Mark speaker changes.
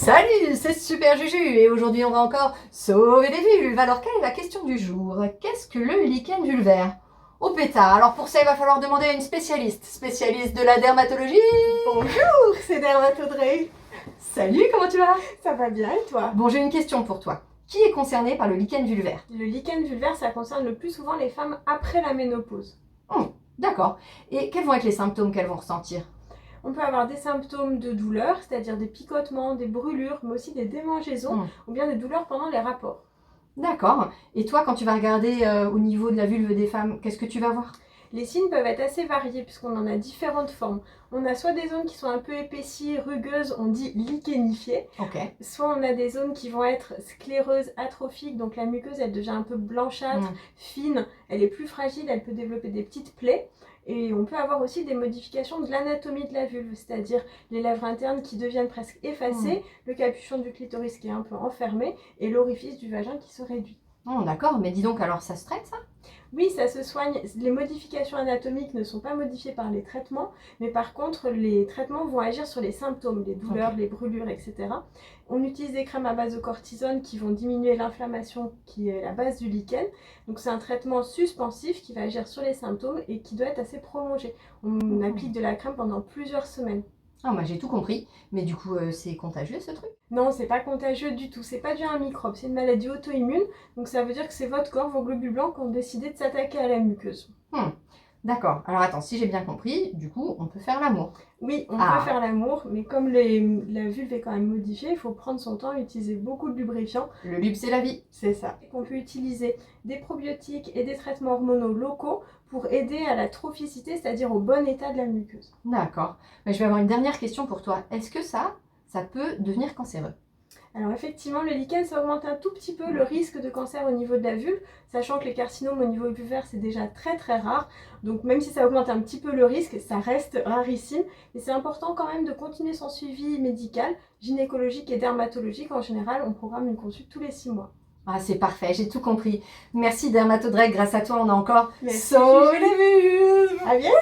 Speaker 1: Salut, c'est Super Juju et aujourd'hui on va encore sauver des vulves. Alors quelle est la question du jour? Qu'est-ce que le lichen vulvaire? Oh pétard, alors pour ça il va falloir demander à une spécialiste de la dermatologie.
Speaker 2: Bonjour, c'est Dermatodrey.
Speaker 1: Salut, comment tu vas?
Speaker 2: Ça va bien et toi?
Speaker 1: Bon, j'ai une question pour toi. Qui est concerné par le lichen vulvaire?
Speaker 2: Le lichen vulvaire, ça concerne le plus souvent les femmes après la ménopause.
Speaker 1: D'accord. Et quels vont être les symptômes qu'elles vont ressentir?
Speaker 2: On peut avoir des symptômes de douleur, c'est-à-dire des picotements, des brûlures, mais aussi des démangeaisons ou bien des douleurs pendant les rapports.
Speaker 1: D'accord. Et toi, quand tu vas regarder au niveau de la vulve des femmes, qu'est-ce que tu vas voir?
Speaker 2: Les signes peuvent être assez variés puisqu'on en a différentes formes. On a soit des zones qui sont un peu épaissies, rugueuses, on dit lichenifiées.
Speaker 1: Ok.
Speaker 2: Soit on a des zones qui vont être scléreuses, atrophiques, donc la muqueuse elle devient un peu blanchâtre, fine, elle est plus fragile, elle peut développer des petites plaies. Et on peut avoir aussi des modifications de l'anatomie de la vulve, c'est-à-dire les lèvres internes qui deviennent presque effacées, le capuchon du clitoris qui est un peu enfermé et l'orifice du vagin qui se réduit.
Speaker 1: Oh, d'accord, mais dis donc, alors ça se traite ça?
Speaker 2: Oui, ça se soigne. Les modifications anatomiques ne sont pas modifiées par les traitements, mais par contre, les traitements vont agir sur les symptômes, les douleurs, les brûlures, etc. On utilise des crèmes à base de cortisone qui vont diminuer l'inflammation qui est la base du lichen. Donc c'est un traitement suspensif qui va agir sur les symptômes et qui doit être assez prolongé. On applique de la crème pendant plusieurs semaines.
Speaker 1: Ah, moi j'ai tout compris, mais du coup c'est contagieux ce truc?
Speaker 2: Non, c'est pas contagieux du tout, c'est pas dû à un microbe, c'est une maladie auto-immune, donc ça veut dire que c'est votre corps, vos globules blancs qui ont décidé de s'attaquer à la muqueuse.
Speaker 1: D'accord, alors attends, si j'ai bien compris, du coup on peut faire l'amour.
Speaker 2: Oui, on peut faire l'amour, mais comme la vulve est quand même modifiée, il faut prendre son temps et utiliser beaucoup de lubrifiant.
Speaker 1: Le lube c'est la vie.
Speaker 2: C'est ça. On peut utiliser des probiotiques et des traitements hormonaux locaux pour aider à la trophicité, c'est-à-dire au bon état de la muqueuse.
Speaker 1: D'accord, mais je vais avoir une dernière question pour toi. Est-ce que ça peut devenir cancéreux?
Speaker 2: Alors effectivement, le lichen, ça augmente un tout petit peu le risque de cancer au niveau de la vulve, sachant que les carcinomes au niveau vulvaire, c'est déjà très très rare. Donc même si ça augmente un petit peu le risque, ça reste rarissime. Et c'est important quand même de continuer son suivi médical, gynécologique et dermatologique. En général, on programme une consulte tous les 6 mois.
Speaker 1: Ah, c'est parfait, j'ai tout compris. Merci Dermatodrec, grâce à toi on a encore
Speaker 2: Merci,
Speaker 1: sauvé les vulves.
Speaker 2: À bientôt.